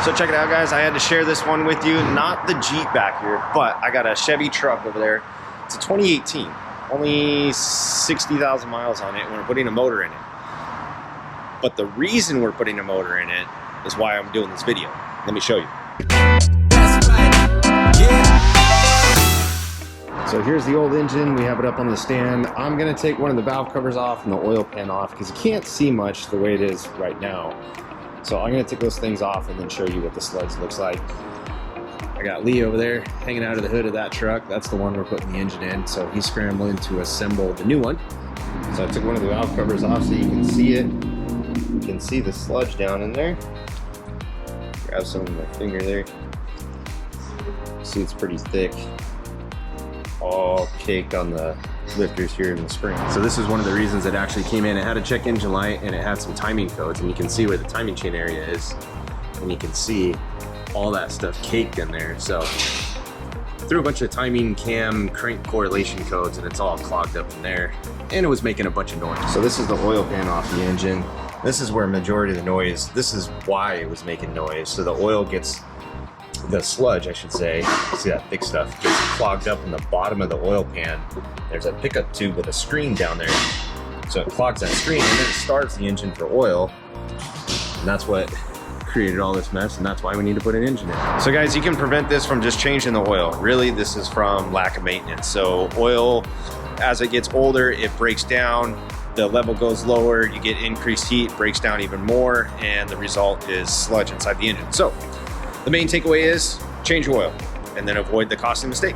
So check it out, guys. I had to share this one with you. Not the Jeep back here, but I got a Chevy truck over there. It's a 2018. Only 60,000 miles on it, and we're putting a motor in it. But the reason we're putting a motor in it is why I'm doing this video. Let me show you. So here's the old engine. We have it up on the stand. I'm gonna take one of the valve covers off and the oil pan off because you can't see much the way it is right now. So I'm gonna take those things off and then show you what the sludge looks like. I got Lee over there hanging out of the hood of that truck. That's the one we're putting the engine in. So he's scrambling to assemble the new one. So I took one of the valve covers off so you can see it. You can see the sludge down in there. Grab some with my finger there. See, it's pretty thick. All caked on the lifters here in the spring. So this is one of the reasons it actually came in. It had a check engine light and it had some timing codes, and you can see where the timing chain area is, and you can see all that stuff caked in there. So threw a bunch of timing cam crank correlation codes and it's all clogged up in there, and it was making a bunch of noise. So this is the oil pan off the engine. This is where majority of the noise, this is why it was making noise. So the oil gets, the sludge, I should say, see that thick stuff, gets clogged up in the bottom of the oil pan. There's a pickup tube with a screen down there. So it clogs that screen and then it starts the engine for oil. And that's what created all this mess, and that's why we need to put an engine in. So guys, you can prevent this from just changing the oil. Really, this is from lack of maintenance. So oil, as it gets older, it breaks down, the level goes lower, you get increased heat, breaks down even more, and the result is sludge inside the engine. So the main takeaway is change your oil and then avoid the costly mistake.